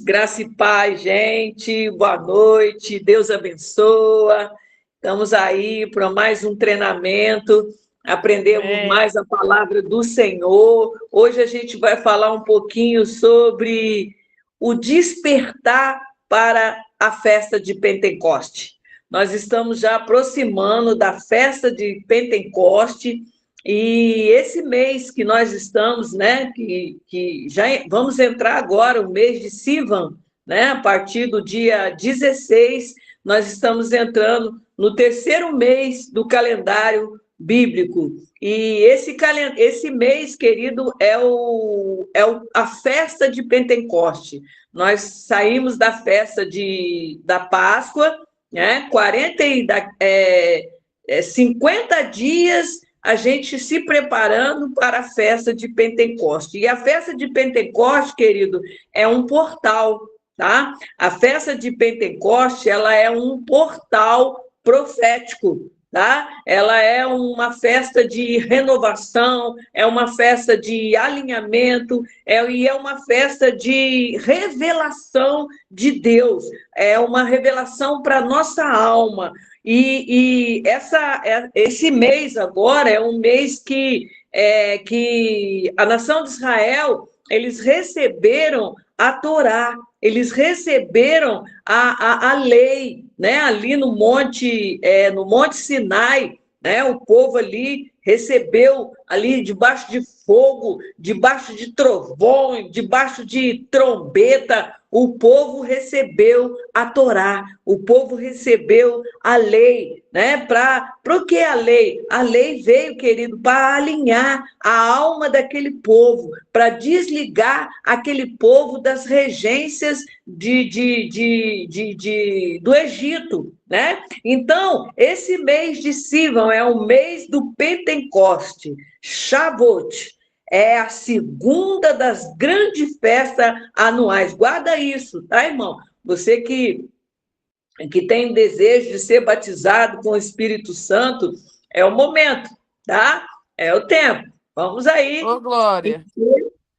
Graça e paz, gente. Boa noite. Deus abençoa. Estamos aí para mais um treinamento. Aprendemos mais a palavra do Senhor. Hoje a gente vai falar um pouquinho sobre o despertar para a festa de Pentecoste. Nós estamos já aproximando da festa de Pentecoste. E esse mês que nós estamos, né, que já vamos entrar agora, o mês de Sivan, né, a partir do dia 16, nós estamos entrando no terceiro mês do calendário bíblico. E esse mês, querido, a festa de Pentecoste. Nós saímos da festa da Páscoa, né, 50 dias a gente se preparando para a festa de Pentecoste. E a festa de Pentecoste, querido, é um portal, tá? A festa de Pentecoste, ela é um portal profético, tá? Ela é uma festa de renovação, é uma festa de alinhamento, e é uma festa de revelação de Deus, é uma revelação para a nossa alma. Esse mês agora é um mês que a nação de Israel, eles receberam a Torá, eles receberam a lei, né? Ali no Monte Sinai, né? O povo ali recebeu ali debaixo de fogo, debaixo de trovão, debaixo de trombeta, o povo recebeu a Torá, o povo recebeu a lei, né? Para o que a lei? A lei veio, querido, para alinhar a alma daquele povo, para desligar aquele povo das regências do Egito, né? Então, esse mês de Sivan é o mês do Pentecoste, Shavuot. É a segunda das grandes festas anuais. Guarda isso, tá, irmão? Você que tem desejo de ser batizado com o Espírito Santo, é o momento, tá? É o tempo. Vamos aí. Ô, Glória.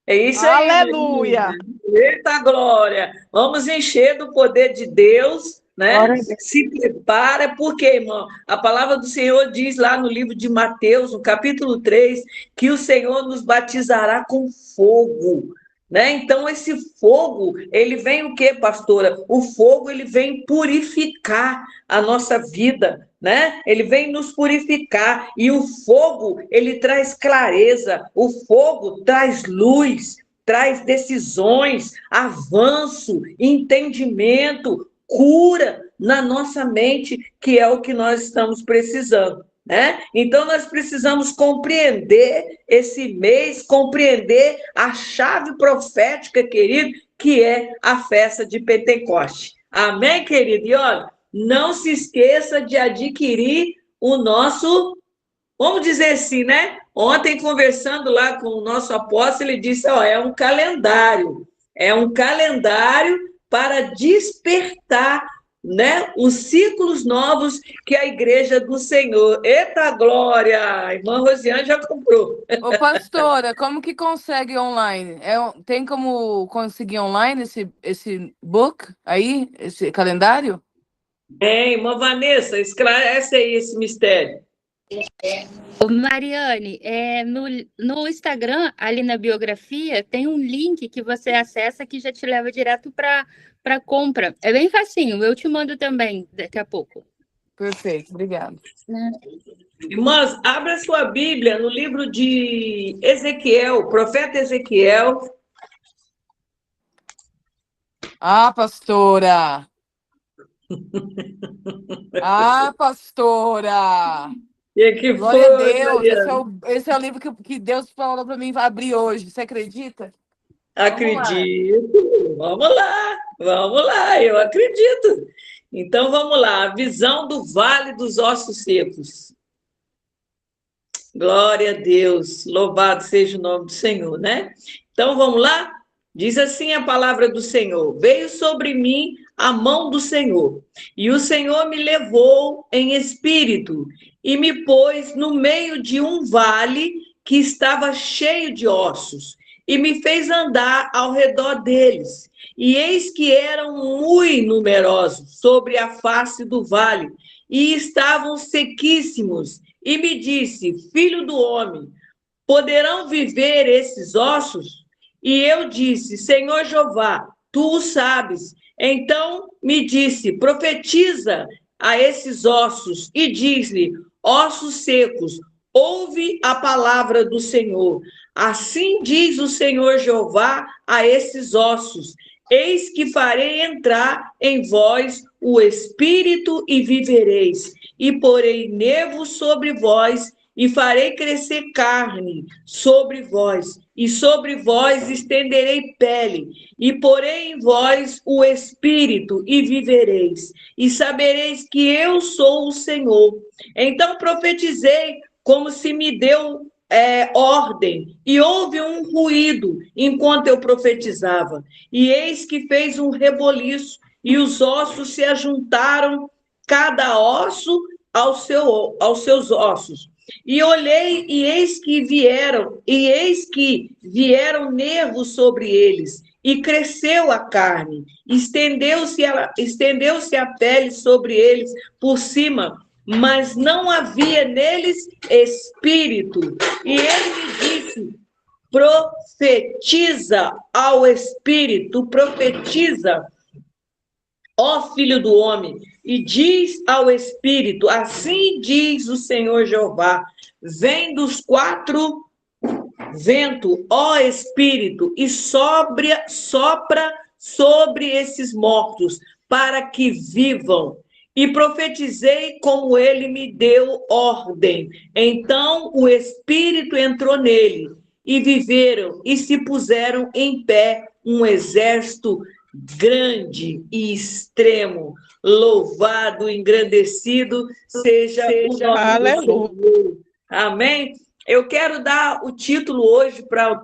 É isso aí. Aleluia. Eita, glória. Vamos encher do poder de Deus, né? Se prepara, porque, irmão, a palavra do Senhor diz lá no livro de Mateus, no capítulo 3, que o Senhor nos batizará com fogo, né? Então, esse fogo, ele vem o quê, pastora? O fogo, ele vem purificar a nossa vida, né? Ele vem nos purificar, e o fogo, ele traz clareza, o fogo traz luz, traz decisões, avanço, entendimento, cura na nossa mente, que é o que nós estamos precisando, né? Então, nós precisamos compreender esse mês, compreender a chave profética, querido, que é a festa de Pentecoste. Amém, querido? E olha, não se esqueça de adquirir o nosso, vamos dizer assim, né? Ontem, conversando lá com o nosso apóstolo, ele disse, é um calendário para despertar, né, os ciclos novos que a igreja do Senhor. Eita, glória! A irmã Rosiane já comprou. Ô, pastora, como que consegue online? Tem como conseguir online esse book aí, esse calendário? Irmã Vanessa, esclarece aí esse mistério. Ô, Mariane, no Instagram, ali na biografia, tem um link que você acessa que já te leva direto para compra. É bem facinho, eu te mando também daqui a pouco. Perfeito, obrigada. Irmãs, abra sua Bíblia no livro de Ezequiel, profeta Ezequiel. Ah, pastora! Ah, pastora! Que Glória foi, a Deus! Mariana? Esse é o livro que Deus falou para mim abrir hoje. Você acredita? Acredito. Vamos lá, eu acredito. Então, vamos lá. A visão do Vale dos Ossos Secos. Glória a Deus. Louvado seja o nome do Senhor, né? Então, vamos lá? Diz assim a palavra do Senhor: veio sobre mim a mão do Senhor, e o Senhor me levou em espírito e me pôs no meio de um vale que estava cheio de ossos, e me fez andar ao redor deles. E eis que eram muito numerosos sobre a face do vale, e estavam sequíssimos. E me disse: filho do homem, poderão viver esses ossos? E eu disse: Senhor Jeová, tu o sabes. Então me disse: profetiza a esses ossos e diz-lhe: ossos secos, ouve a palavra do Senhor. Assim diz o Senhor Jeová a esses ossos: eis que farei entrar em vós o espírito e vivereis, e porei nervos sobre vós, e farei crescer carne sobre vós, e sobre vós estenderei pele, e porei em vós o espírito, e vivereis, e sabereis que eu sou o Senhor. Então profetizei como se me deu ordem, e houve um ruído enquanto eu profetizava, e eis que fez um reboliço, e os ossos se ajuntaram, cada osso aos seus ossos. E olhei, e eis que vieram nervos sobre eles, e cresceu a carne, estendeu-se a pele sobre eles por cima, mas não havia neles espírito. E ele me disse: profetiza ao espírito, profetiza, ó filho do homem, e diz ao espírito: assim diz o Senhor Jeová, vem dos 4 ventos, ó espírito, e sopra sobre esses mortos, para que vivam. E profetizei como ele me deu ordem. Então o espírito entrou nele, e viveram, e se puseram em pé um exército grande e extremo. Louvado, engrandecido seja o nome do Senhor. Amém? Eu quero dar o título hoje para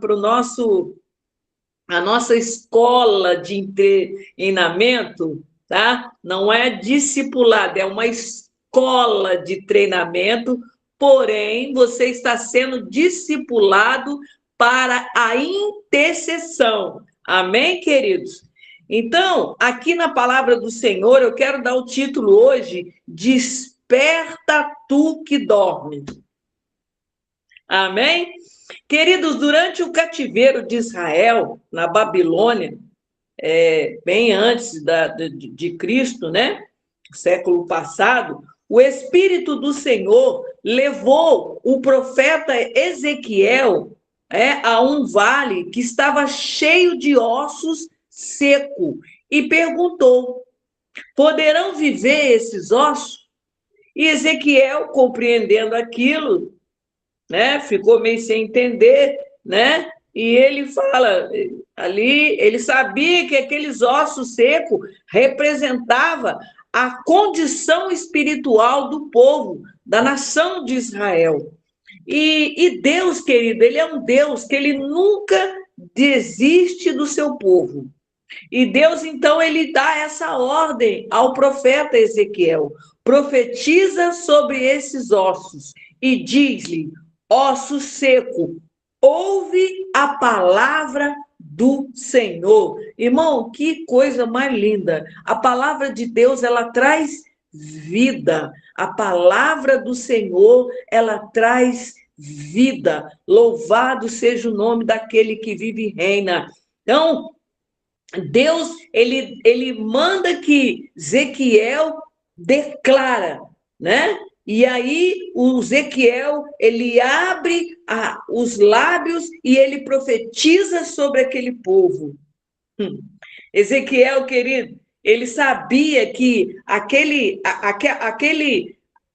a nossa escola de treinamento, tá? Não é discipulado, é uma escola de treinamento, porém você está sendo discipulado para a intercessão. Amém, queridos? Então, aqui na palavra do Senhor, eu quero dar o título hoje: Desperta tu que dorme. Amém? Queridos, durante o cativeiro de Israel, na Babilônia, bem antes de Cristo, né? Século passado, o Espírito do Senhor levou o profeta Ezequiel a um vale que estava cheio de ossos secos e perguntou: poderão viver esses ossos? E Ezequiel, compreendendo aquilo, né, ficou meio sem entender, né? E ele fala ali, ele sabia que aqueles ossos secos representava a condição espiritual do povo, da nação de Israel. E Deus, querido, ele é um Deus que ele nunca desiste do seu povo. E Deus, então, ele dá essa ordem ao profeta Ezequiel: profetiza sobre esses ossos e diz-lhe: osso seco, ouve a palavra do Senhor. Irmão, que coisa mais linda! A palavra de Deus, ela traz vida. A palavra do Senhor, ela traz vida. Louvado seja o nome daquele que vive e reina. Então, Deus, ele manda que Ezequiel declara, né? E aí o Ezequiel, ele abre os lábios e ele profetiza sobre aquele povo. Ezequiel, querido, ele sabia que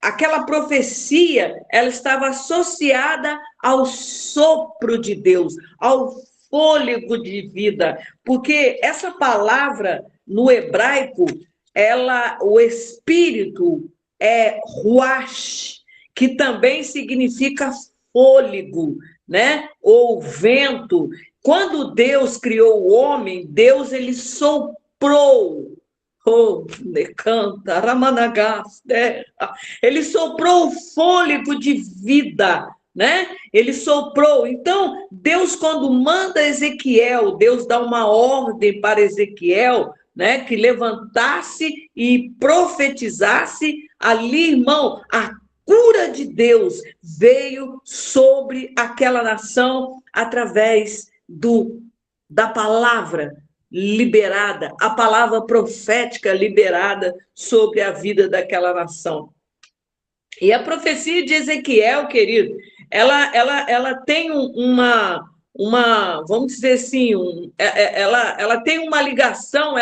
aquela profecia, ela estava associada ao sopro de Deus, ao fôlego de vida, porque essa palavra no hebraico, o espírito é ruach, que também significa fôlego, né? Ou vento. Quando Deus criou o homem, Deus ele soprou. Ele soprou o fôlego de vida né? Ele soprou. Então, Deus, quando manda Ezequiel, Deus dá uma ordem para Ezequiel, né? Que levantasse e profetizasse. Ali, irmão, a cura de Deus veio sobre aquela nação através da palavra liberada, a palavra profética liberada sobre a vida daquela nação. E a profecia de Ezequiel, querido, ela tem vamos dizer assim, ela tem uma ligação,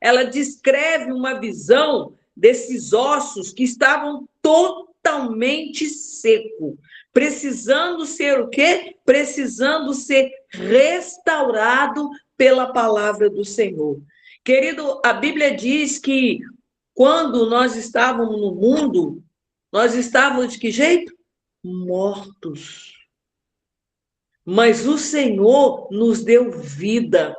ela descreve uma visão desses ossos que estavam totalmente secos, precisando ser o quê? Precisando ser restaurado pela palavra do Senhor. Querido, a Bíblia diz que quando nós estávamos no mundo, nós estávamos de que jeito? Mortos. Mas o Senhor nos deu vida.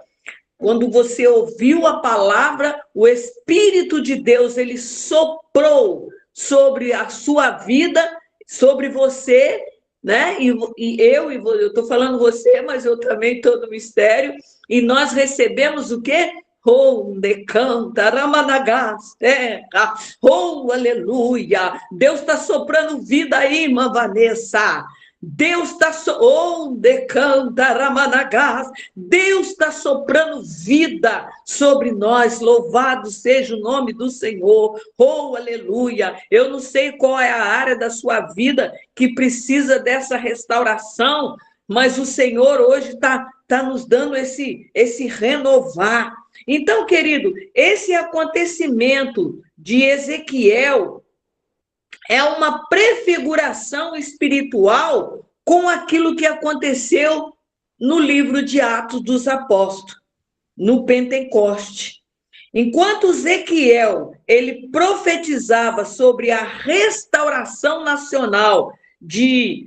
Quando você ouviu a palavra, o Espírito de Deus, ele soprou sobre a sua vida, sobre você, né? E eu estou falando você, mas eu também estou no mistério, e nós recebemos o quê? Onde canta, Ramanagas, terra, oh, aleluia. Deus está soprando vida aí, irmã Vanessa. Deus está onde canta, Ramanagas. Deus está soprando vida sobre nós. Louvado seja o nome do Senhor. Oh, aleluia. Eu não sei qual é a área da sua vida que precisa dessa restauração, mas o Senhor hoje está nos dando esse renovar. Então, querido, esse acontecimento de Ezequiel é uma prefiguração espiritual com aquilo que aconteceu no livro de Atos dos Apóstolos, no Pentecoste. Enquanto Ezequiel, ele profetizava sobre a restauração nacional de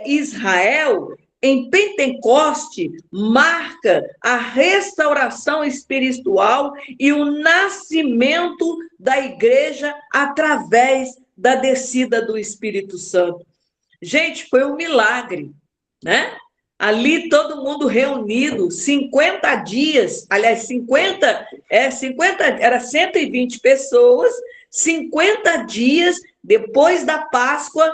Israel, em Pentecoste marca a restauração espiritual e o nascimento da igreja através da descida do Espírito Santo. Gente, foi um milagre, né? Ali todo mundo reunido, 50 dias, aliás, era 120 pessoas, 50 dias depois da Páscoa,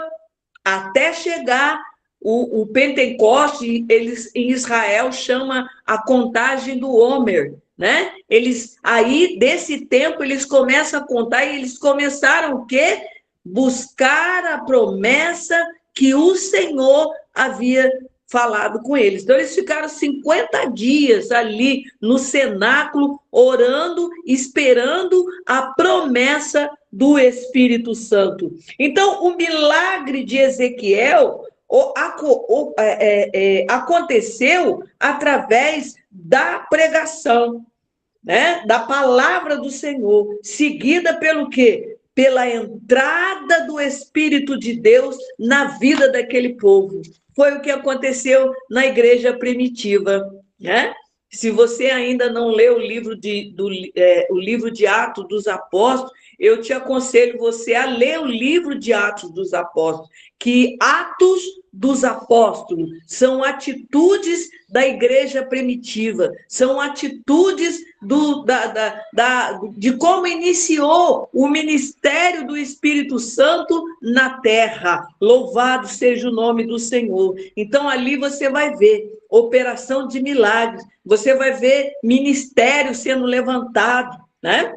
até chegar o Pentecoste, eles em Israel chama a contagem do Homer, né? Eles aí desse tempo eles começam a contar e eles começaram o quê? Buscar a promessa que o Senhor havia falado com eles. Então eles ficaram 50 dias ali no cenáculo orando, esperando a promessa do Espírito Santo. Então o milagre de Ezequiel aconteceu através da pregação, né? Da palavra do Senhor, seguida pelo quê? Pela entrada do Espírito de Deus na vida daquele povo. Foi o que aconteceu na igreja primitiva, né? Se você ainda não leu o livro de Atos dos Apóstolos, eu te aconselho você a ler o livro de Atos dos Apóstolos, que Atos dos Apóstolos são atitudes da igreja primitiva, são atitudes de como iniciou o ministério do Espírito Santo na terra. Louvado seja o nome do Senhor. Então, ali você vai ver operação de milagres, você vai ver ministério sendo levantado, né?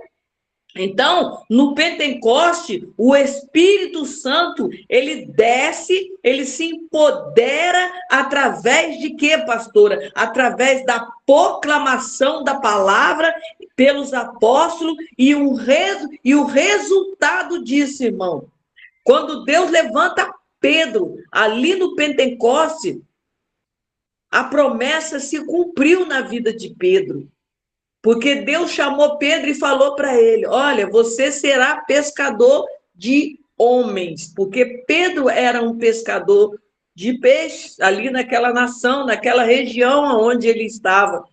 Então, no Pentecoste, o Espírito Santo, ele desce, ele se empodera através de quê, pastora? Através da proclamação da palavra pelos apóstolos e o resultado disso, irmão. Quando Deus levanta Pedro ali no Pentecoste, a promessa se cumpriu na vida de Pedro. Porque Deus chamou Pedro e falou para ele, olha, você será pescador de homens. Porque Pedro era um pescador de peixes ali naquela nação, naquela região onde ele estava.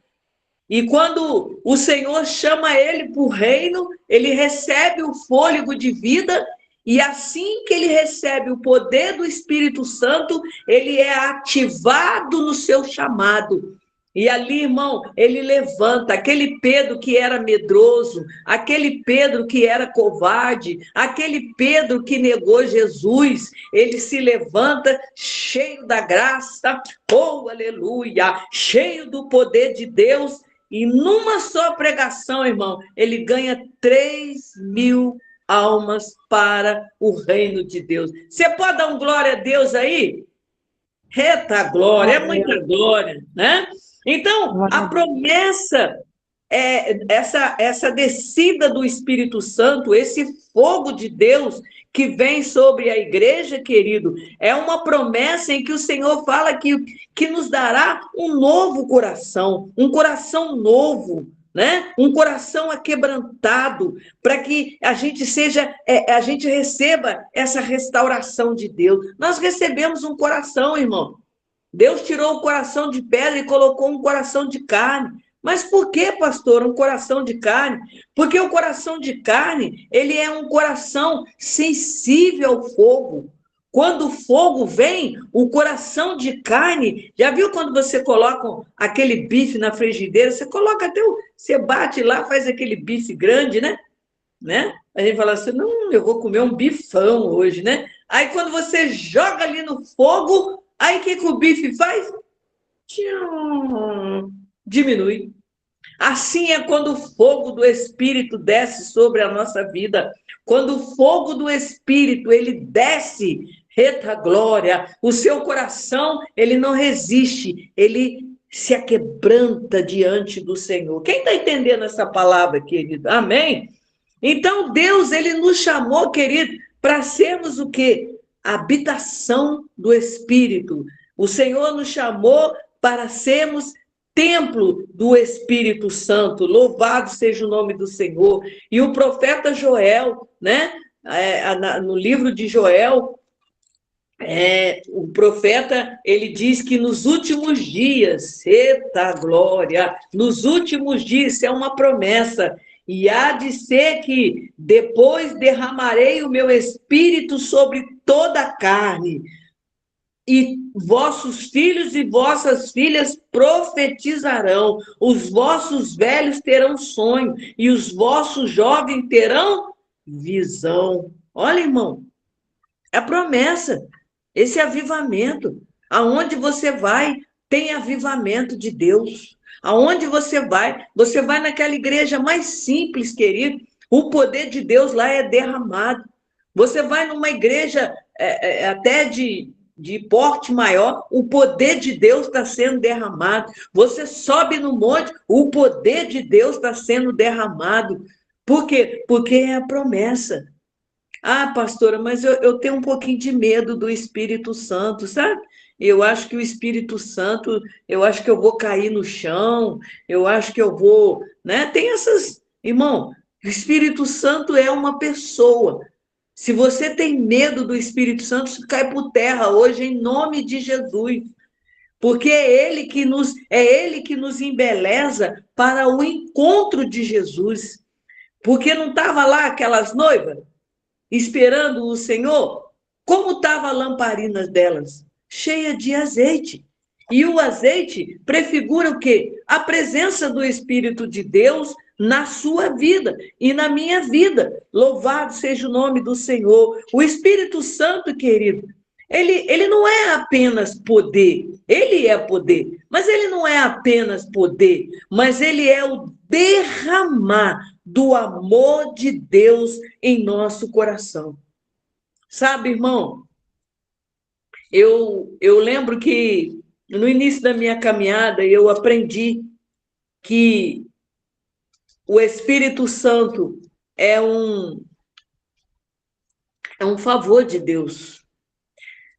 E quando o Senhor chama ele para o reino, ele recebe o fôlego de vida E assim que ele recebe o poder do Espírito Santo, ele é ativado no seu chamado. E ali, irmão, ele levanta aquele Pedro que era medroso, aquele Pedro que era covarde, aquele Pedro que negou Jesus, ele se levanta cheio da graça, oh, aleluia, cheio do poder de Deus, e numa só pregação, irmão, ele ganha 3.000 almas para o reino de Deus. Você pode dar um glória a Deus aí? Eita glória, é muita glória, né? Então, a promessa é essa descida do Espírito Santo, esse fogo de Deus que vem sobre a igreja, querido, é uma promessa em que o Senhor fala que nos dará um novo coração, um coração novo, né? Um coração aquebrantado, para que a gente a gente receba essa restauração de Deus. Nós recebemos um coração, irmão. Deus tirou o coração de pedra e colocou um coração de carne. Mas por que, pastor, um coração de carne? Porque o coração de carne, ele é um coração sensível ao fogo. Quando o fogo vem, o coração de carne, já viu quando você coloca aquele bife na frigideira, você coloca você bate lá, faz aquele bife grande, né? A gente fala assim, não, eu vou comer um bifão hoje, né? Aí quando você joga ali no fogo, aí o que o bife faz? Diminui. Assim é quando o fogo do Espírito desce sobre a nossa vida. Quando o fogo do Espírito, ele desce, eita glória, o seu coração, ele não resiste, ele se aquebranta diante do Senhor. Quem está entendendo essa palavra, querido? Amém? Então, Deus, ele nos chamou, querido, para sermos o quê? A habitação do Espírito. O Senhor nos chamou para sermos templo do Espírito Santo. Louvado seja o nome do Senhor. E o profeta Joel, né? No livro de Joel, o profeta, ele diz que nos últimos dias, eita glória, nos últimos dias, isso é uma promessa, e há de ser que depois derramarei o meu espírito sobre toda a carne, e vossos filhos e vossas filhas profetizarão, os vossos velhos terão sonho, e os vossos jovens terão visão. Olha, irmão, é a promessa, esse avivamento. Aonde você vai, tem avivamento de Deus. Aonde você vai naquela igreja mais simples, querido, o poder de Deus lá é derramado. Você vai numa igreja até de porte maior, o poder de Deus está sendo derramado. Você sobe no monte, o poder de Deus está sendo derramado. Por quê? Porque é a promessa. Ah, pastora, mas eu tenho um pouquinho de medo do Espírito Santo, sabe? Eu acho que o Espírito Santo, eu acho que eu vou cair no chão, eu acho que eu vou, né? Tem essas, irmão, o Espírito Santo é uma pessoa. Se você tem medo do Espírito Santo, isso cai por terra hoje, em nome de Jesus. Porque é ele que nos embeleza para o encontro de Jesus. Porque não estava lá aquelas noivas esperando o Senhor? Como estava a lamparina delas? Cheia de azeite. E o azeite prefigura o quê? A presença do Espírito de Deus na sua vida e na minha vida. Louvado seja o nome do Senhor. O Espírito Santo, querido, ele não é apenas poder, ele é poder, mas ele não é apenas poder, mas ele é o derramar do amor de Deus em nosso coração. Sabe, irmão, eu lembro que no início da minha caminhada eu aprendi que o Espírito Santo é um favor de Deus.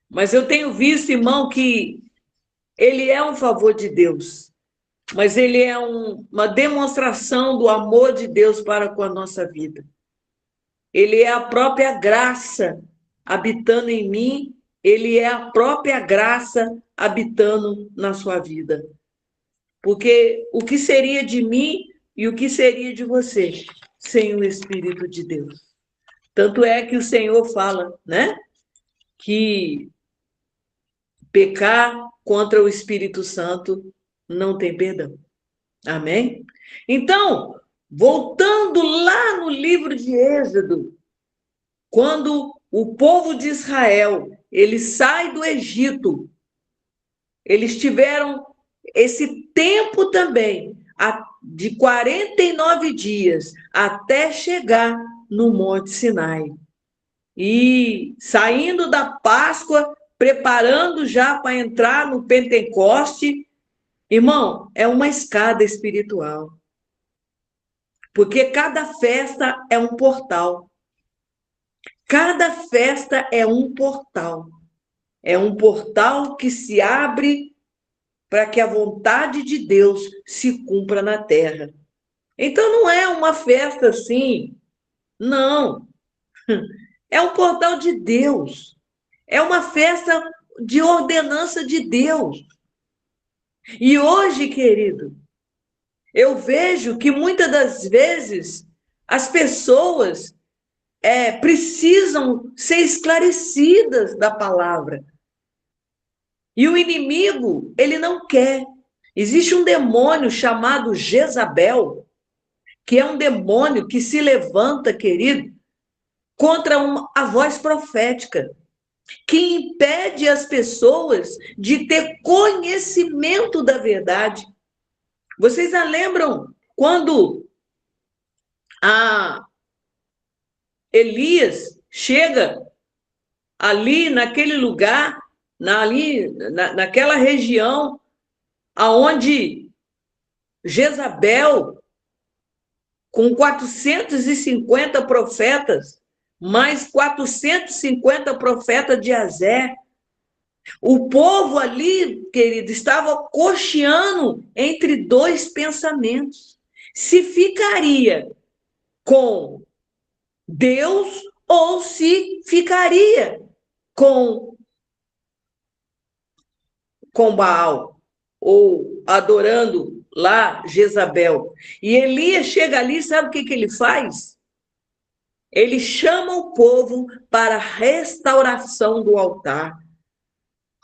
Mas eu tenho visto, irmão, que ele é um favor de Deus, mas ele é uma demonstração do amor de Deus para com a nossa vida. Ele é a própria graça habitando em mim, ele é a própria graça habitando na sua vida. Porque o que seria de mim e o que seria de você sem o Espírito de Deus? Tanto é que o Senhor fala, né? Que pecar contra o Espírito Santo não tem perdão. Amém? Então, voltando lá no livro de Êxodo, quando o povo de Israel, ele sai do Egito, eles tiveram esse tempo também, de 49 dias, até chegar no Monte Sinai. E saindo da Páscoa, preparando já para entrar no Pentecoste, irmão, é uma escada espiritual. Porque cada festa é um portal. Cada festa é um portal. É um portal que se abre para que a vontade de Deus se cumpra na terra. Então não é uma festa assim, não. É um portal de Deus. É uma festa de ordenança de Deus. E hoje, querido, eu vejo que muitas das vezes as pessoas precisam ser esclarecidas da palavra. E o inimigo, ele não quer. Existe um demônio chamado Jezabel, que é um demônio que se levanta, querido, contra a voz profética, que impede as pessoas de ter conhecimento da verdade. Vocês já lembram quando Elias chega ali naquele lugar, naquela região, aonde Jezabel, com 450 profetas, mais 450 profetas de Azé, o povo ali, querido, estava cocheando entre dois pensamentos. Se ficaria com Deus ou se ficaria com Baal, ou adorando lá Jezabel. E Elias chega ali, sabe o que ele faz? Ele chama o povo para a restauração do altar.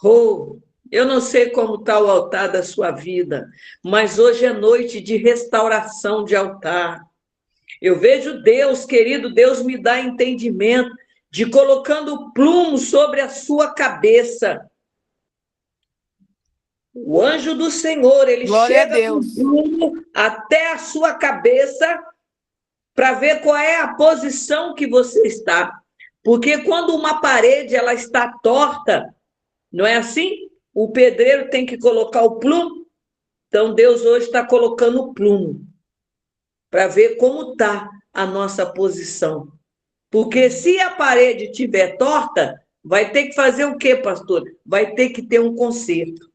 Oh, eu não sei como está o altar da sua vida, mas hoje é noite de restauração de altar. Eu vejo Deus, querido, Deus me dá entendimento de colocando plumo sobre a sua cabeça. O anjo do Senhor, ele chega com plumo até a sua cabeça para ver qual é a posição que você está. Porque quando uma parede ela está torta, não é assim? O pedreiro tem que colocar o plumo. Então, Deus hoje está colocando o plumo para ver como está a nossa posição. Porque se a parede estiver torta, vai ter que fazer o quê, pastor? Vai ter que ter um conserto.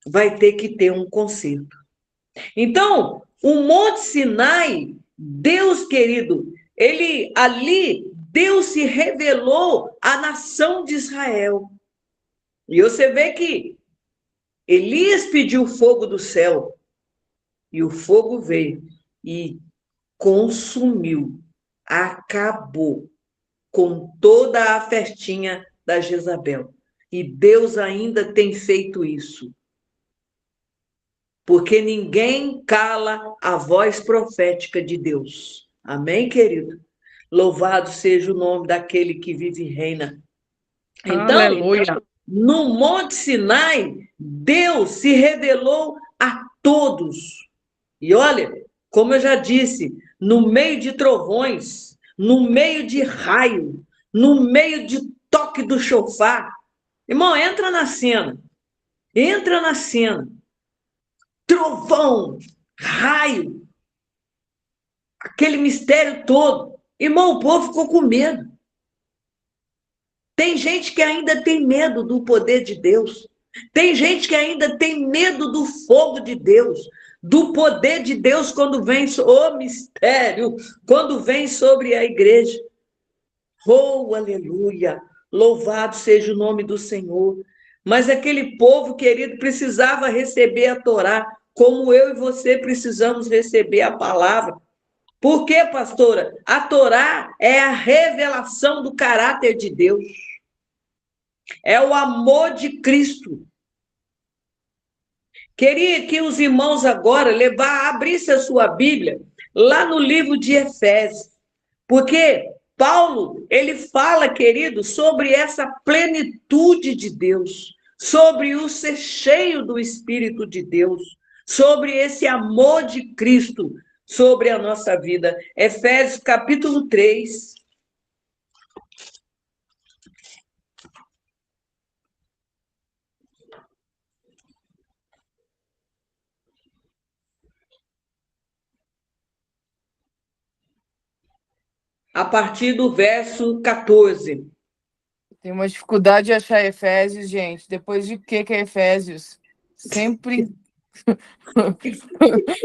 Vai ter que ter um conserto. Então, o Monte Sinai, Deus, querido, Deus se revelou à nação de Israel. E você vê que Elias pediu fogo do céu, e o fogo veio e consumiu, acabou com toda a festinha da Jezabel. E Deus ainda tem feito isso. Porque ninguém cala a voz profética de Deus. Amém, querido? Louvado seja o nome daquele que vive e reina. Então, aleluia. No Monte Sinai, Deus se revelou a todos. E olha, como eu já disse, no meio de trovões, no meio de raio, no meio de toque do chofar. Irmão, entra na cena. Entra na cena. Trovão, raio, aquele mistério todo. Irmão, o povo ficou com medo. Tem gente que ainda tem medo do poder de Deus. Tem gente que ainda tem medo do fogo de Deus, do poder de Deus quando vem, mistério, quando vem sobre a igreja. Oh, aleluia! Louvado seja o nome do Senhor. Mas aquele povo, querido, precisava receber a Torá, como eu e você precisamos receber a palavra. Por quê, pastora? A Torá é a revelação do caráter de Deus. É o amor de Cristo. Queria que os irmãos agora abrissem a sua Bíblia lá no livro de Efésios. Porque Paulo, ele fala, querido, sobre essa plenitude de Deus, sobre o ser cheio do Espírito de Deus, sobre esse amor de Cristo sobre a nossa vida. Efésios capítulo 3. A partir do verso 14. Tem uma dificuldade de achar Efésios, gente. Depois de que é Efésios? Sempre.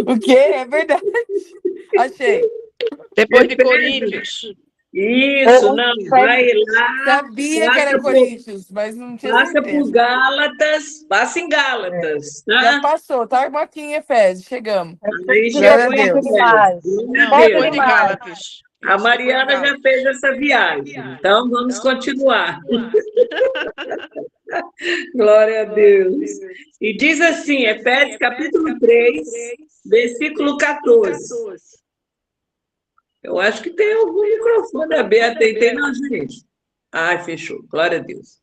O quê? É verdade. Achei. Depois de Coríntios. Isso, não, vai lá. Sabia que era Coríntios, mas não tinha Passa certeza. por Gálatas, passa em Gálatas. Tá? Já passou, tá aqui em Efésios, chegamos. Aí Glória a Deus. Não, depois de Gálatas. A Mariana já fez essa viagem, então vamos continuar. Glória a Deus. E diz assim, Efésios capítulo 3, versículo 14. Eu acho que tem algum microfone aberto aí, tem não, gente? Ai, fechou, glória a Deus.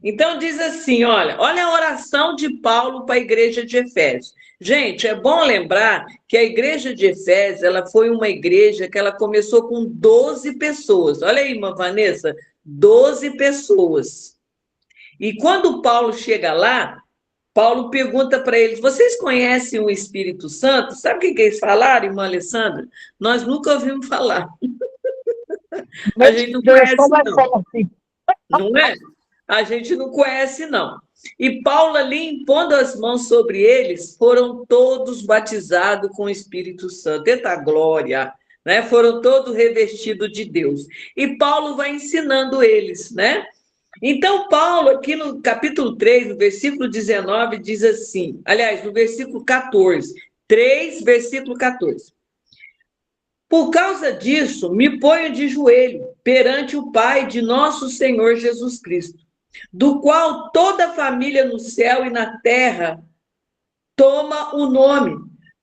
Então diz assim, olha a oração de Paulo para a igreja de Efésios. Gente, é bom lembrar que a igreja de Efésios, ela foi uma igreja que ela começou com 12 pessoas. Olha aí, irmã Vanessa, 12 pessoas. E quando Paulo chega lá, Paulo pergunta para eles, vocês conhecem o Espírito Santo? Sabe o que eles falaram, irmã Alessandra? Nós nunca ouvimos falar. A gente não conhece, não. Não é? A gente não conhece, não. E Paulo ali, impondo as mãos sobre eles, foram todos batizados com o Espírito Santo. Eita glória! Né? Foram todos revestidos de Deus. E Paulo vai ensinando eles, né? Então, Paulo, aqui no capítulo 3, no versículo 19, diz assim, aliás, no versículo 14, 3, versículo 14. Por causa disso, me ponho de joelho perante o Pai de nosso Senhor Jesus Cristo, do qual toda a família no céu e na terra toma o nome,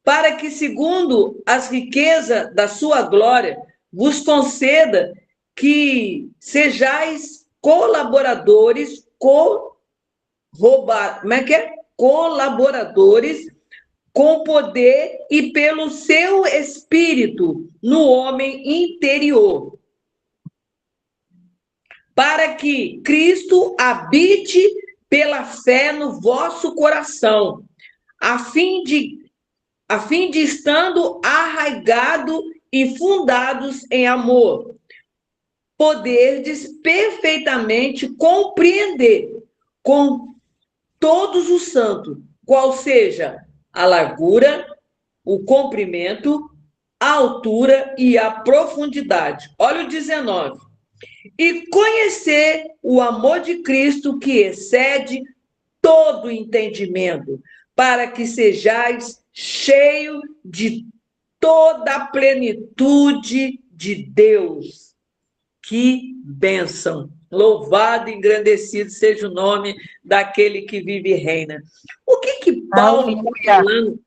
para que, segundo as riquezas da sua glória, vos conceda que sejais colaboradores, colaboradores com poder e pelo seu espírito no homem interior, para que Cristo habite pela fé no vosso coração, a fim de estando arraigado e fundados em amor, poderdes perfeitamente compreender com todos os santos, qual seja a largura, o comprimento, a altura e a profundidade. Olha o 19. E conhecer o amor de Cristo que excede todo entendimento, para que sejais cheio de toda a plenitude de Deus. Que bênção! Louvado e engrandecido seja o nome daquele que vive e reina. O que Paulo está falando?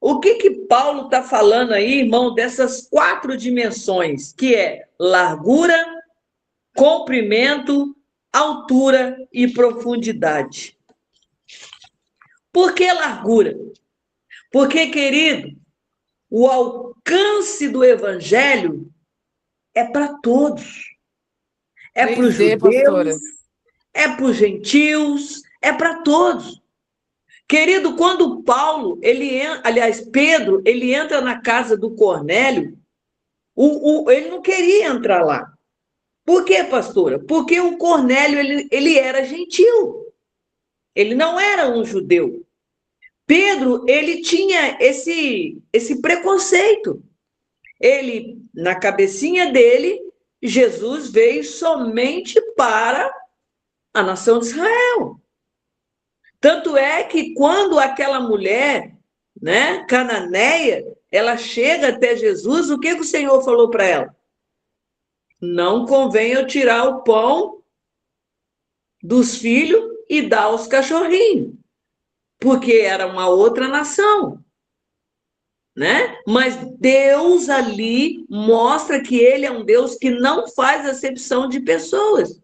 O que Paulo está falando aí, irmão, dessas 4 dimensões, que é largura, comprimento, altura e profundidade. Por que largura? Porque, querido, o alcance do evangelho é para todos. É para os judeus, é para os gentios, é para todos. Querido, quando Pedro, ele entra na casa do Cornélio, ele não queria entrar lá. Por quê, pastora? Porque o Cornélio, ele era gentil. Ele não era um judeu. Pedro, ele tinha esse preconceito. Ele, na cabecinha dele, Jesus veio somente para a nação de Israel. Tanto é que quando aquela mulher, né, cananeia, ela chega até Jesus, o que o Senhor falou para ela? Não convém eu tirar o pão dos filhos e dar aos cachorrinhos, porque era uma outra nação, né? Mas Deus ali mostra que ele é um Deus que não faz acepção de pessoas.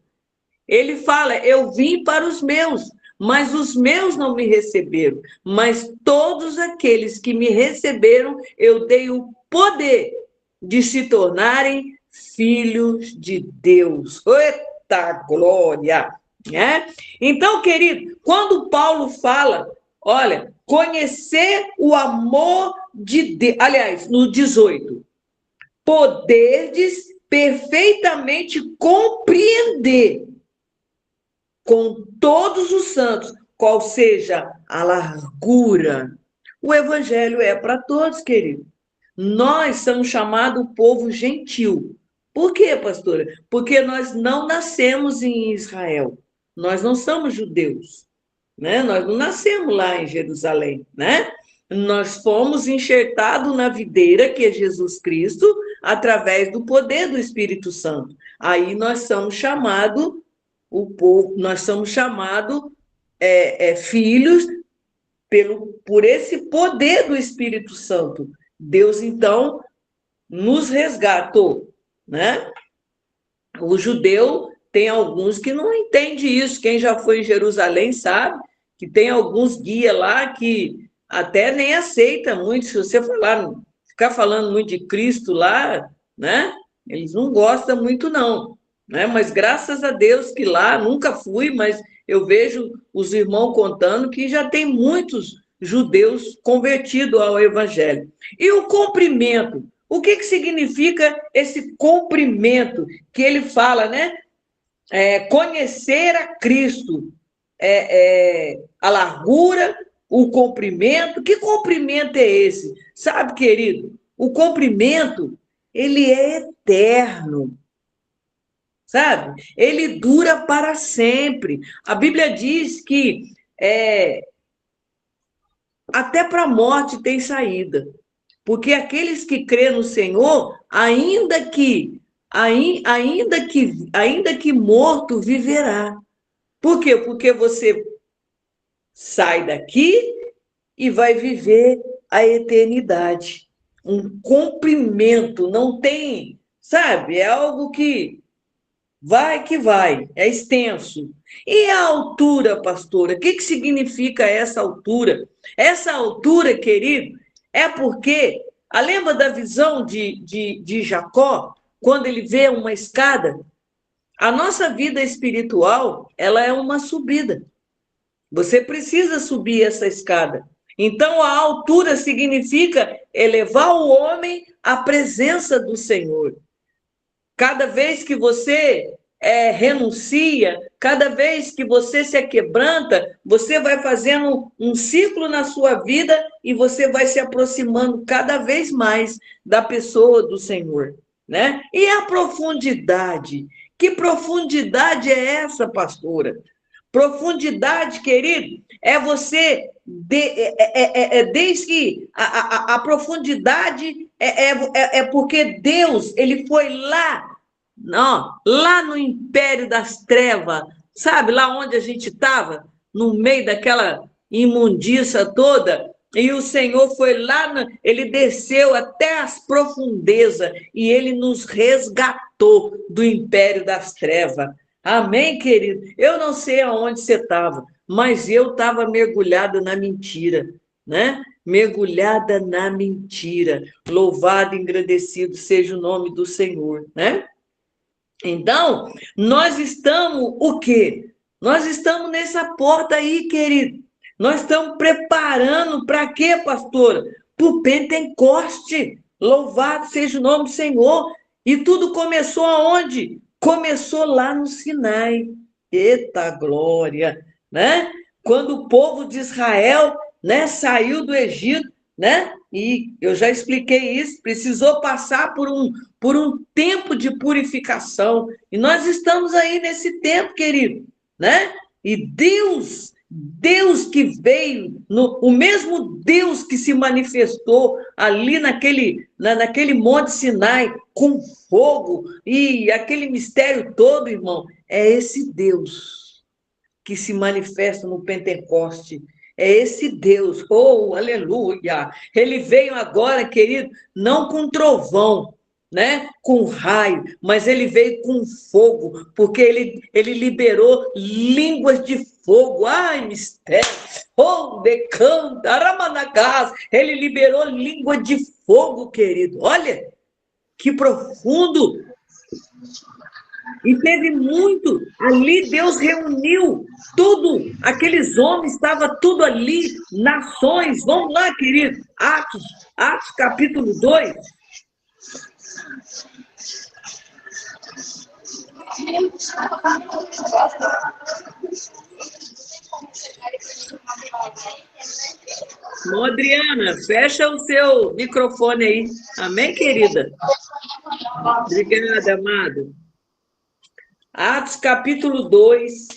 Ele fala, eu vim para os meus, mas os meus não me receberam. Mas todos aqueles que me receberam, eu dei o poder de se tornarem filhos de Deus. Eita glória! Né? Então, querido, quando Paulo fala, olha, conhecer o amor de Deus, aliás, no 18, poderdes perfeitamente compreender com todos os santos, qual seja a largura. O evangelho é para todos, querido. Nós somos chamados povo gentil. Por quê, pastora? Porque nós não nascemos em Israel. Nós não somos judeus, né? Nós não nascemos lá em Jerusalém, né? Nós fomos enxertados na videira, que é Jesus Cristo, através do poder do Espírito Santo. Aí nós somos chamados o povo, nós somos chamados filhos por esse poder do Espírito Santo. Deus, então, nos resgatou, né? O judeu tem alguns que não entendem isso. Quem já foi em Jerusalém sabe que tem alguns guias lá que até nem aceita muito. Se você ficar falando muito de Cristo lá, né? Eles não gostam muito, não. Né? Mas graças a Deus que lá, nunca fui, mas eu vejo os irmãos contando que já tem muitos judeus convertidos ao Evangelho. E o cumprimento, o que significa esse cumprimento que ele fala, né? Conhecer a Cristo, a largura, o comprimento. Que comprimento é esse? Sabe, querido, o comprimento, ele é eterno. Sabe? Ele dura para sempre. A Bíblia diz que até para a morte tem saída. Porque aqueles que crêem no Senhor, ainda que morto, viverá. Por quê? Porque você sai daqui e vai viver a eternidade. Um cumprimento, não tem, sabe? É algo que vai, é extenso. E a altura, pastora? O que significa essa altura? Essa altura, querido, é porque, lembra da visão de Jacó, quando ele vê uma escada? A nossa vida espiritual, ela é uma subida. Você precisa subir essa escada. Então, a altura significa elevar o homem à presença do Senhor. Cada vez que você renuncia, cada vez que você se quebranta, você vai fazendo um ciclo na sua vida e você vai se aproximando cada vez mais da pessoa do Senhor, né? E a profundidade? Que profundidade é essa, pastora? Profundidade, querido, é você, desde que a profundidade é porque Deus, ele foi lá no império das trevas, sabe, lá onde a gente estava, no meio daquela imundícia toda, e o Senhor foi lá, ele desceu até as profundezas, e ele nos resgatou do império das trevas. Amém, querido? Eu não sei aonde você estava, mas eu estava mergulhada na mentira, né? Mergulhada na mentira. Louvado e engrandecido seja o nome do Senhor, né? Então, nós estamos o quê? Nós estamos nessa porta aí, querido. Nós estamos preparando para quê, pastora? Para o Pentecoste. Louvado seja o nome do Senhor. E tudo começou aonde? Começou lá no Sinai. Eita glória, né? Quando o povo de Israel, né, saiu do Egito, né? E eu já expliquei isso, precisou passar por um tempo de purificação. E nós estamos aí nesse tempo, querido, né? E Deus Deus que veio, o mesmo Deus que se manifestou ali naquele Monte Sinai, com fogo, e aquele mistério todo, irmão, é esse Deus que se manifesta no Pentecoste. É esse Deus, oh, aleluia! Ele veio agora, querido, não com trovão, né? Com raio, mas ele veio com fogo, porque ele liberou línguas de fogo. Ai, mistério! Oh, decanta, aramanagás! Ele liberou língua de fogo, querido. Olha, que profundo! E teve muito. Ali Deus reuniu tudo. Aqueles homens, estava tudo ali. Nações. Vamos lá, querido. Atos capítulo 2. Ô, Adriana, fecha o seu microfone aí. Amém, querida? Obrigada, amado. Atos capítulo 2.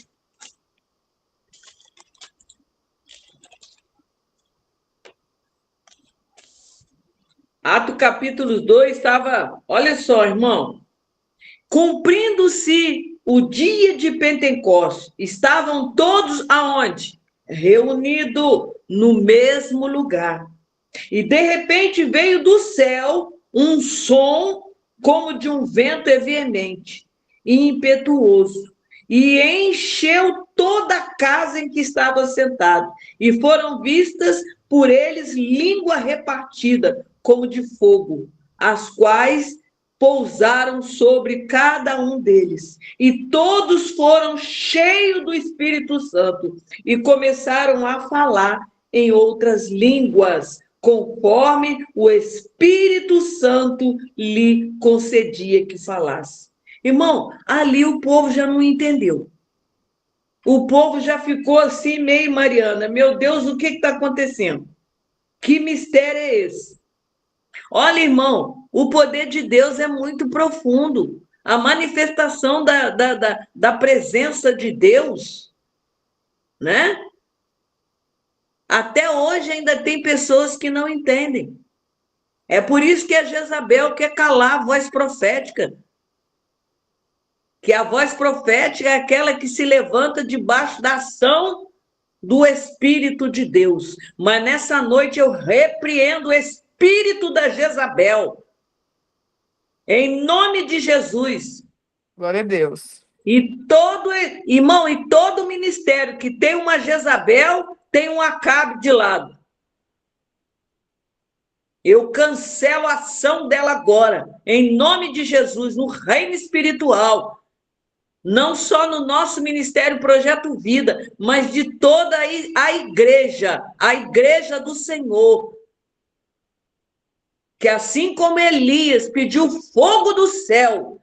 Atos capítulo 2 estava, olha só, irmão, cumprindo-se o dia de Pentecostes, estavam todos aonde? Reunidos no mesmo lugar. E de repente veio do céu um som como de um vento veemente e impetuoso, e encheu toda a casa em que estava sentado, e foram vistas por eles língua repartida, como de fogo, as quais pousaram sobre cada um deles. E todos foram cheios do Espírito Santo, e começaram a falar em outras línguas, conforme o Espírito Santo lhe concedia que falasse. Irmão, ali o povo já não entendeu. O povo já ficou assim, meio Mariana. Meu Deus, o que está acontecendo? Que mistério é esse? Olha, irmão, o poder de Deus é muito profundo. A manifestação da presença de Deus, né? Até hoje ainda tem pessoas que não entendem. É por isso que a Jezabel quer calar a voz profética. Que a voz profética é aquela que se levanta debaixo da ação do Espírito de Deus. Mas nessa noite eu repreendo o espírito da Jezabel. Em nome de Jesus. Glória a Deus. Irmão, e todo ministério que tem uma Jezabel, tem um Acabe de lado. Eu cancelo a ação dela agora, em nome de Jesus, no reino espiritual. Não só no nosso Ministério Projeto Vida, mas de toda a igreja do Senhor. Que assim como Elias pediu fogo do céu,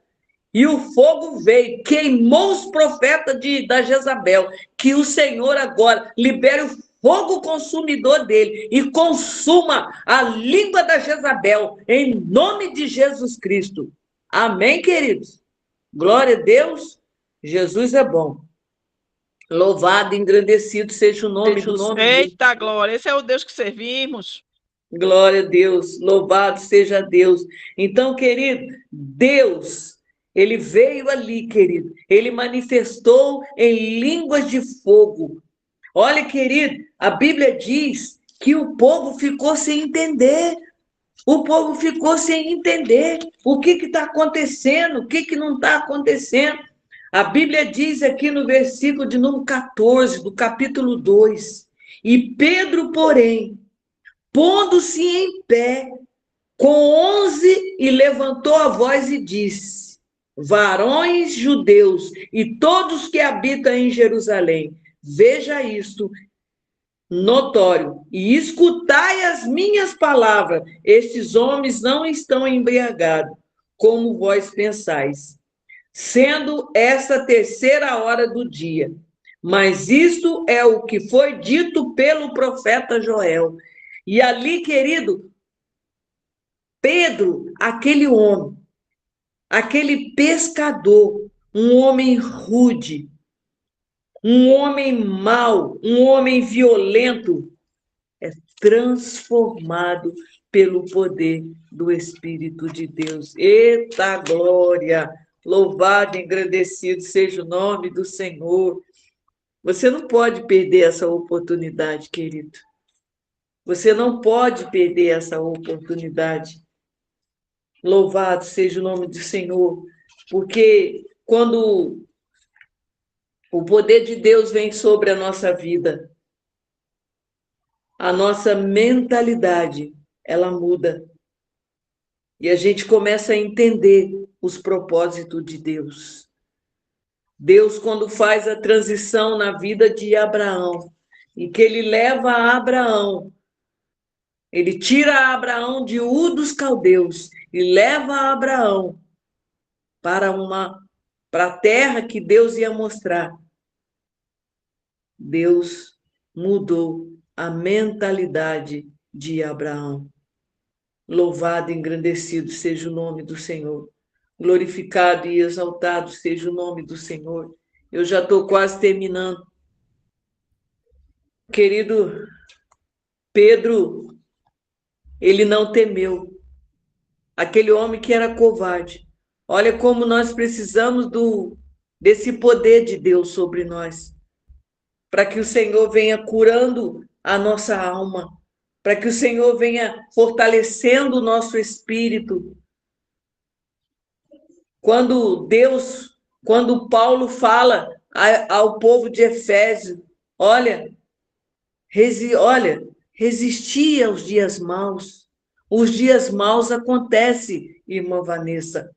e o fogo veio, queimou os profetas da Jezabel, que o Senhor agora libere o fogo consumidor dele e consuma a língua da Jezabel, em nome de Jesus Cristo. Amém, queridos? Glória a Deus. Jesus é bom. Louvado e engrandecido seja o nome do Senhor. Eita, glória. Esse é o Deus que servimos. Glória a Deus. Louvado seja Deus. Então, querido, Deus, ele veio ali, querido. Ele manifestou em línguas de fogo. Olha, querido, a Bíblia diz que o povo ficou sem entender. O povo ficou sem entender o que está acontecendo, o que não está acontecendo. A Bíblia diz aqui no versículo de número 14, do capítulo 2, e Pedro, porém, pondo-se em pé, com 11, e levantou a voz e disse: varões judeus e todos que habitam em Jerusalém, veja isto notório, e escutai as minhas palavras. Estes homens não estão embriagados, como vós pensais, sendo essa 3ª hora do dia. Mas isto é o que foi dito pelo profeta Joel. E ali, querido, Pedro, aquele homem, aquele pescador, um homem rude, Um homem mau, um homem violento, é transformado pelo poder do Espírito de Deus. Eita glória! Louvado e engrandecido seja o nome do Senhor. Você não pode perder essa oportunidade, querido. Você não pode perder essa oportunidade. Louvado seja o nome do Senhor, porque quando o poder de Deus vem sobre a nossa vida, a nossa mentalidade, ela muda. E a gente começa a entender os propósitos de Deus. Deus, quando faz a transição na vida de Abraão, e que ele leva Abraão, ele tira Abraão de Ur dos Caldeus e leva Abraão para a terra que Deus ia mostrar. Deus mudou a mentalidade de Abraão. Louvado e engrandecido seja o nome do Senhor. Glorificado e exaltado seja o nome do Senhor. Eu já estou quase terminando. Querido Pedro, ele não temeu. Aquele homem que era covarde. Olha como nós precisamos desse poder de Deus sobre nós, para que o Senhor venha curando a nossa alma, para que o Senhor venha fortalecendo o nosso espírito. Quando Paulo fala ao povo de Efésio, olha, resistia aos dias maus. Os dias maus acontecem, irmã Vanessa,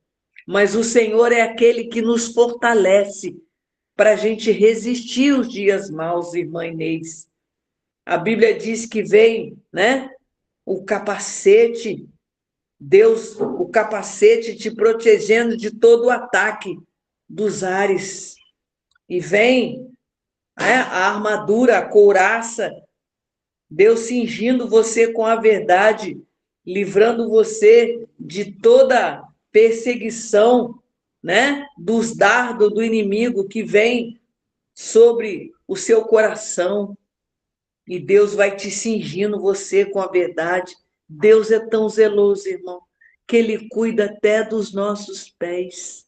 mas o Senhor é aquele que nos fortalece para a gente resistir os dias maus, irmã Inês. A Bíblia diz que vem, né, o capacete, Deus, o capacete te protegendo de todo o ataque dos ares. E vem, né, a armadura, a couraça, Deus cingindo você com a verdade, livrando você de toda perseguição, né, dos dardos do inimigo que vem sobre o seu coração. E Deus vai te cingindo você com a verdade. Deus é tão zeloso, irmão, que Ele cuida até dos nossos pés.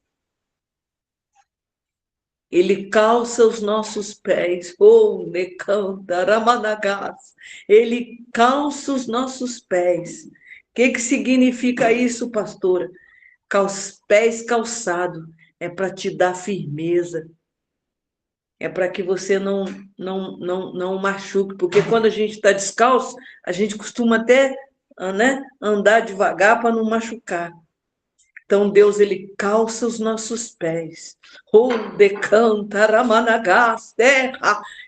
Ele calça os nossos pés. Oh, Necantaramanagás. Ele calça os nossos pés. O que significa isso, pastora? Pés calçados é para te dar firmeza. É para que você não machuque, porque quando a gente está descalço, a gente costuma até, né, andar devagar para não machucar. Então, Deus, ele calça os nossos pés.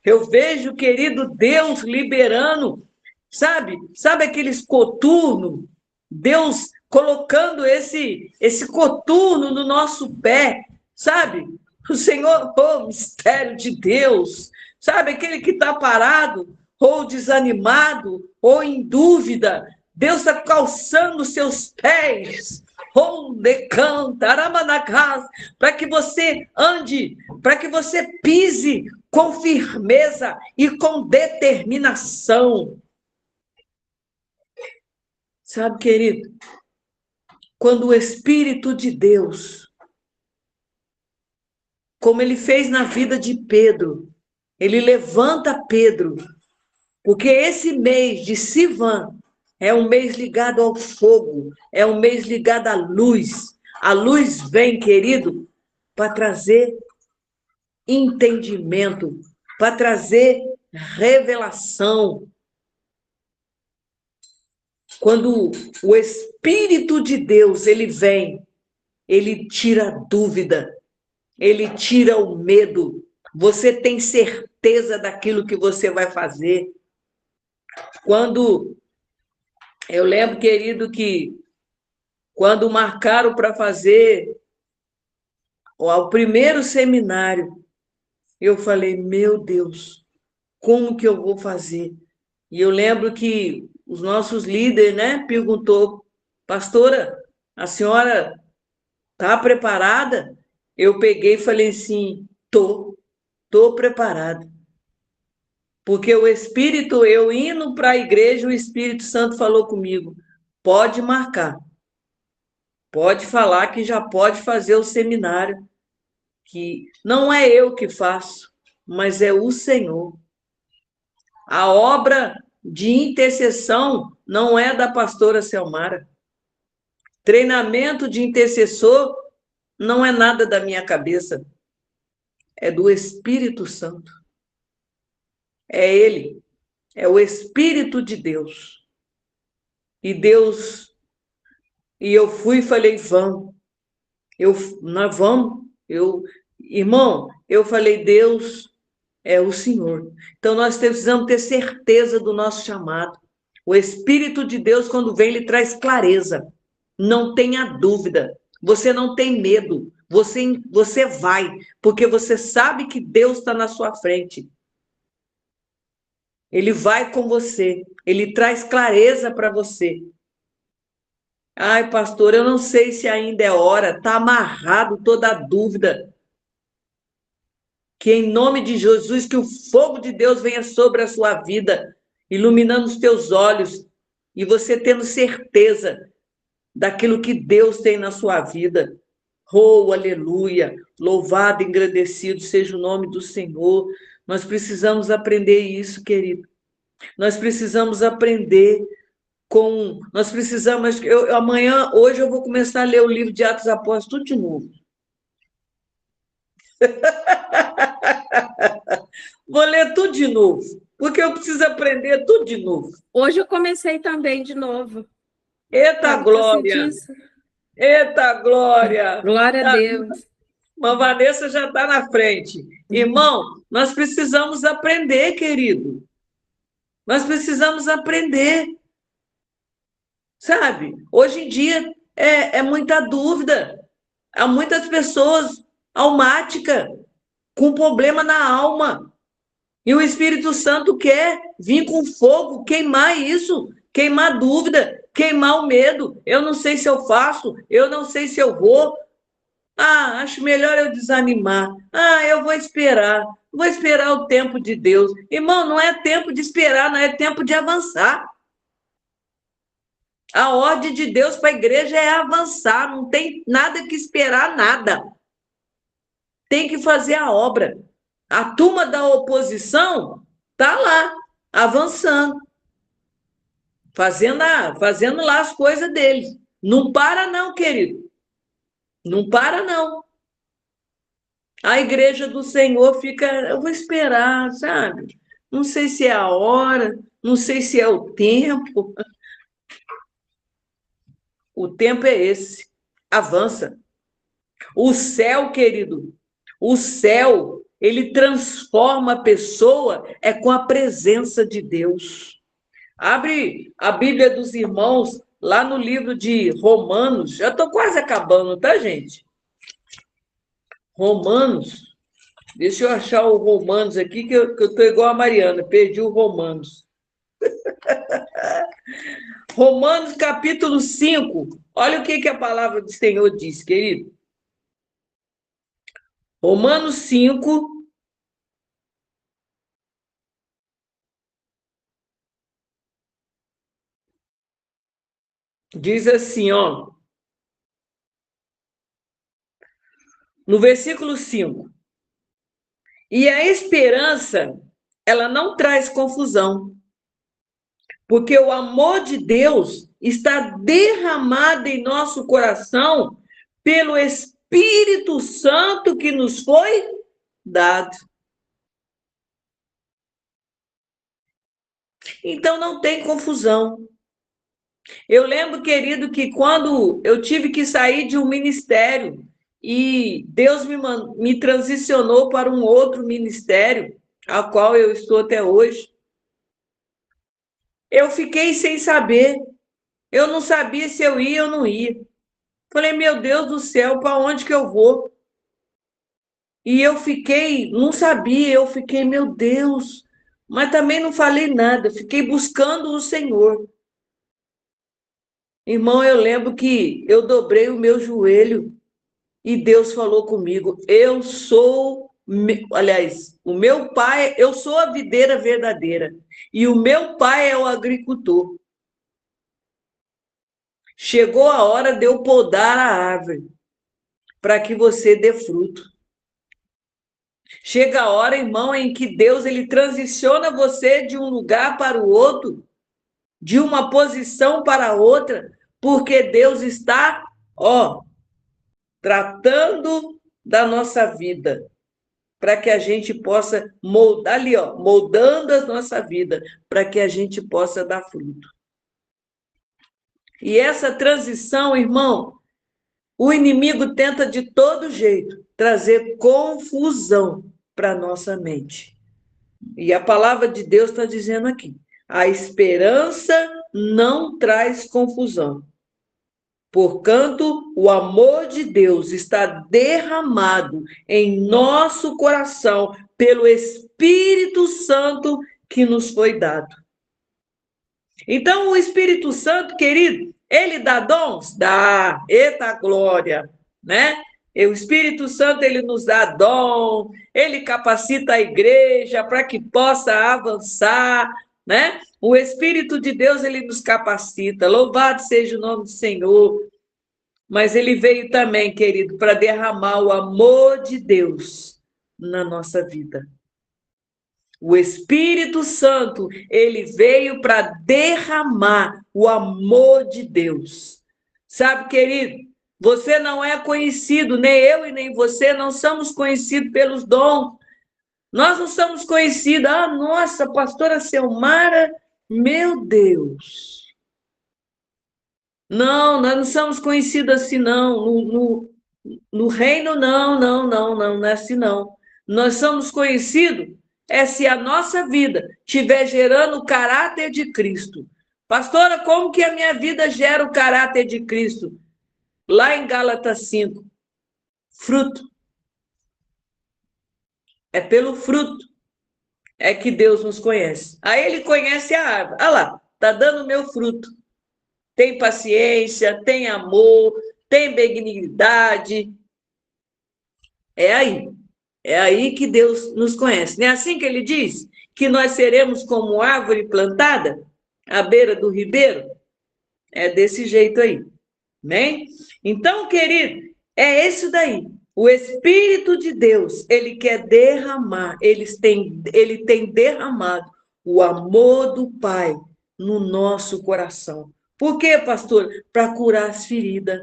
Eu vejo, querido Deus, liberando, sabe aqueles coturnos? Deus colocando esse coturno no nosso pé, sabe? O Senhor, mistério de Deus, sabe? Aquele que está parado, ou desanimado, ou em dúvida, Deus está calçando os seus pés, para que você ande, para que você pise com firmeza e com determinação. Sabe, querido, quando o Espírito de Deus, como ele fez na vida de Pedro, ele levanta Pedro, porque esse mês de Sivan é um mês ligado ao fogo, é um mês ligado à luz. A luz vem, querido, para trazer entendimento, para trazer revelação. Quando o Espírito de Deus, ele vem, ele tira a dúvida, ele tira o medo. Você tem certeza daquilo que você vai fazer. Quando eu lembro, querido, que quando marcaram para fazer o primeiro seminário, eu falei, meu Deus, como que eu vou fazer? E eu lembro que os nossos líderes, né, perguntou, pastora, a senhora está preparada? Eu peguei e falei assim, tô. Estou preparada. Porque o Espírito, eu indo para a igreja, o Espírito Santo falou comigo, pode marcar. Pode falar que já pode fazer o seminário, que não é eu que faço, mas é o Senhor. A obra de intercessão não é da pastora Selmara. Treinamento de intercessor não é nada da minha cabeça, é do Espírito Santo. É Ele, é o Espírito de Deus. E Deus, e eu fui e falei, vamos. Nós vamos. Irmão, eu falei, Deus é o Senhor. Então nós precisamos ter certeza do nosso chamado. O Espírito de Deus, quando vem, ele traz clareza. Não tenha dúvida. Você não tem medo. Você vai, porque você sabe que Deus está na sua frente. Ele vai com você. Ele traz clareza para você. Ai, pastor, eu não sei se ainda é hora. Está amarrado toda a dúvida. Que em nome de Jesus, que o fogo de Deus venha sobre a sua vida, iluminando os teus olhos, e você tendo certeza daquilo que Deus tem na sua vida. Oh, aleluia! Louvado, engrandecido seja o nome do Senhor. Nós precisamos aprender isso, querido. Nós precisamos aprender Nós precisamos... hoje eu vou começar a ler o livro de Atos Apóstolos tudo de novo. Vou ler tudo de novo, porque eu preciso aprender tudo de novo. Hoje eu comecei também de novo. Eita glória! Eita glória! Glória a Deus. A Vanessa já está na frente. Irmão, nós precisamos aprender, querido. Nós precisamos aprender. Sabe? Hoje em dia é muita dúvida. Há muitas pessoas almáticas, com problema na alma. E o Espírito Santo quer vir com fogo, queimar isso, queimar dúvida, queimar o medo. Eu não sei se eu faço, eu não sei se eu vou. Ah, acho melhor eu desanimar. Ah, eu vou esperar o tempo de Deus. Irmão, não é tempo de esperar, não é tempo de avançar. A ordem de Deus para a igreja é avançar, não tem nada que esperar, nada. Tem que fazer a obra. A turma da oposição está lá, avançando, fazendo lá as coisas deles. Não para não, querido. Não para não. A igreja do Senhor fica, eu vou esperar, sabe? Não sei se é a hora, não sei se é o tempo. O tempo é esse. Avança. O céu, querido, o céu, ele transforma a pessoa com a presença de Deus. Abre a Bíblia dos irmãos lá no livro de Romanos. Já estou quase acabando, tá, gente? Romanos. Deixa eu achar o Romanos aqui, que eu estou igual a Mariana, perdi o Romanos. Romanos, capítulo 5. Olha o que a palavra do Senhor diz, querido. Romanos 5. Diz assim, ó. No versículo 5. E a esperança, ela não traz confusão, porque o amor de Deus está derramado em nosso coração pelo Espírito Santo que nos foi dado. Então não tem confusão. Eu lembro, querido, que quando eu tive que sair de um ministério e Deus me transicionou para um outro ministério, ao qual eu estou até hoje, eu fiquei sem saber. Eu não sabia se eu ia ou não ia. Falei, meu Deus do céu, para onde que eu vou? E eu fiquei, não sabia, eu fiquei, meu Deus, mas também não falei nada, fiquei buscando o Senhor. Irmão, eu lembro que eu dobrei o meu joelho e Deus falou comigo, eu sou Aliás, o meu pai, eu sou a videira verdadeira, e o meu pai é o agricultor. Chegou a hora de eu podar a árvore, para que você dê fruto. Chega a hora, irmão, em que Deus ele transiciona você de um lugar para o outro, de uma posição para outra, porque Deus está, tratando da nossa vida, para que a gente possa moldar ali, moldando a nossa vida, para que a gente possa dar fruto. E essa transição, irmão, o inimigo tenta de todo jeito trazer confusão para a nossa mente. E a palavra de Deus está dizendo aqui: a esperança não traz confusão. Portanto, o amor de Deus está derramado em nosso coração pelo Espírito Santo que nos foi dado. Então, o Espírito Santo, querido, ele dá dons? Dá. Eita glória, né? E o Espírito Santo, ele nos dá dom, ele capacita a igreja para que possa avançar, né? O Espírito de Deus, ele nos capacita. Louvado seja o nome do Senhor. Mas ele veio também, querido, para derramar o amor de Deus na nossa vida. O Espírito Santo, ele veio para derramar o amor de Deus. Sabe, querido, você não é conhecido, nem eu e nem você não somos conhecidos pelos dons. Nós não somos conhecidos. Ah, nossa, pastora Selmara, meu Deus. Não, nós não somos conhecidos assim, não. No reino, não é assim, não. Nós somos conhecidos se a nossa vida estiver gerando o caráter de Cristo. Pastora, como que a minha vida gera o caráter de Cristo? Lá em Gálatas 5, fruto. É pelo fruto é que Deus nos conhece. Aí ele conhece a árvore. Olha lá, está dando o meu fruto. Tem paciência, tem amor, tem benignidade. É aí que Deus nos conhece. Não é assim que ele diz? Que nós seremos como árvore plantada à beira do ribeiro? É desse jeito aí. Amém? Então, querido, é isso daí. O Espírito de Deus, ele quer derramar, ele tem derramado o amor do Pai no nosso coração. Por quê, pastor? Para curar as feridas.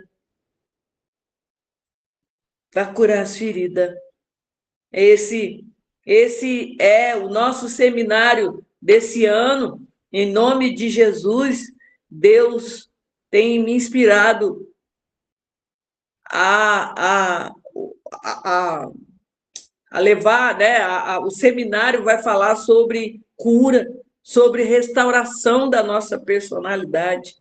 Para curar as feridas. Esse é o nosso seminário desse ano. Em nome de Jesus, Deus tem me inspirado a levar, né? O seminário vai falar sobre cura, sobre restauração da nossa personalidade.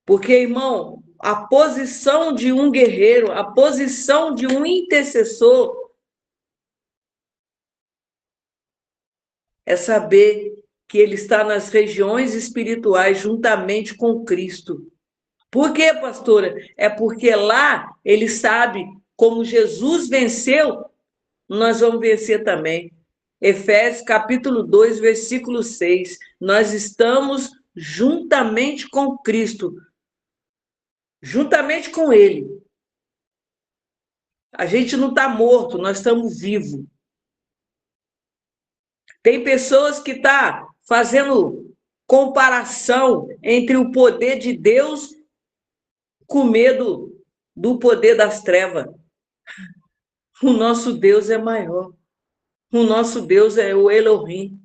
Porque, irmão, a posição de um guerreiro, a posição de um intercessor é saber que ele está nas regiões espirituais juntamente com Cristo. Por quê, pastora? É porque lá ele sabe como Jesus venceu, nós vamos vencer também. Efésios capítulo 2, versículo 6. Nós estamos juntamente com Cristo, juntamente com ele. A gente não está morto, nós estamos vivos. Tem pessoas que estão fazendo comparação entre o poder de Deus com medo do poder das trevas. O nosso Deus é maior. O nosso Deus é o Elohim.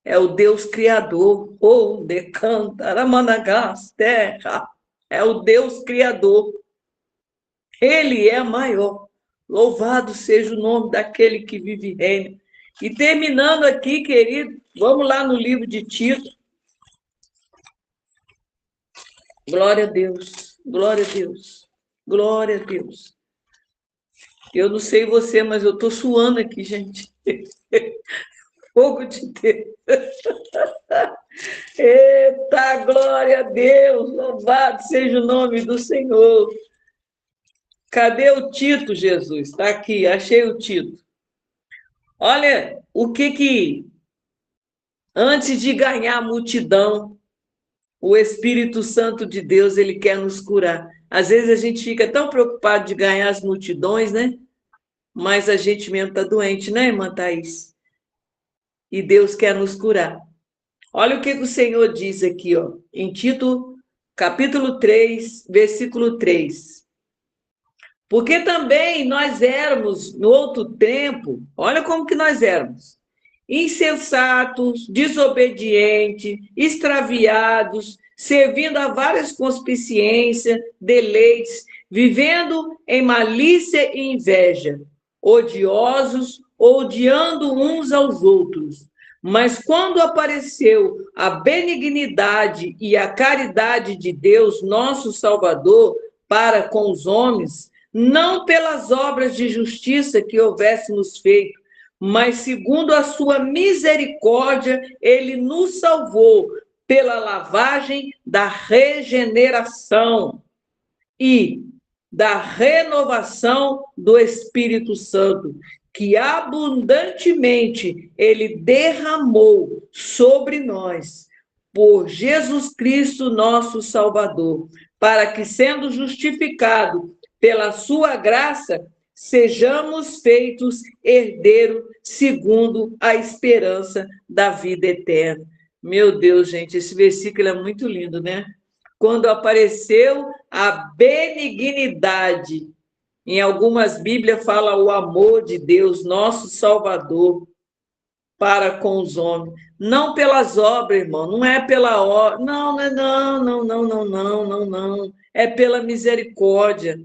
É o Deus Criador. Oh, decantaramanagás, terra. É o Deus Criador. Ele é maior. Louvado seja o nome daquele que vive e reina. E terminando aqui, querido, vamos lá no livro de Tito. Glória a Deus, glória a Deus, glória a Deus. Eu não sei você, mas eu estou suando aqui, gente. Fogo de Deus. Eita, glória a Deus, louvado seja o nome do Senhor. Cadê o Tito, Jesus? Está aqui, achei o Tito. Olha o que antes de ganhar a multidão, o Espírito Santo de Deus, ele quer nos curar. Às vezes a gente fica tão preocupado de ganhar as multidões, né? Mas a gente mesmo está doente, né, irmã Thaís? E Deus quer nos curar. Olha o que o Senhor diz aqui, ó, em Tito, capítulo 3, versículo 3. Porque também nós éramos, no outro tempo, olha como que nós éramos, insensatos, desobedientes, extraviados, servindo a várias concupiscências, deleites, vivendo em malícia e inveja, odiosos, odiando uns aos outros. Mas quando apareceu a benignidade e a caridade de Deus, nosso Salvador, para com os homens, não pelas obras de justiça que houvéssemos feito, mas segundo a sua misericórdia, ele nos salvou pela lavagem da regeneração e da renovação do Espírito Santo, que abundantemente ele derramou sobre nós, por Jesus Cristo, nosso Salvador, para que, sendo justificado pela sua graça, sejamos feitos herdeiros segundo a esperança da vida eterna. Meu Deus, gente, esse versículo é muito lindo, né? Quando apareceu a benignidade, em algumas Bíblias fala o amor de Deus, nosso Salvador, para com os homens. Não pelas obras, irmão, não é pela obra, não. É pela misericórdia,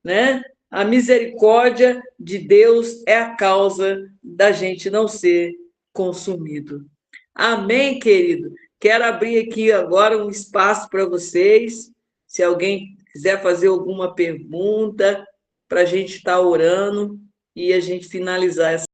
né? A misericórdia de Deus é a causa da gente não ser consumido. Amém, querido? Quero abrir aqui agora um espaço para vocês. Se alguém quiser fazer alguma pergunta, para a gente estar orando e a gente finalizar essa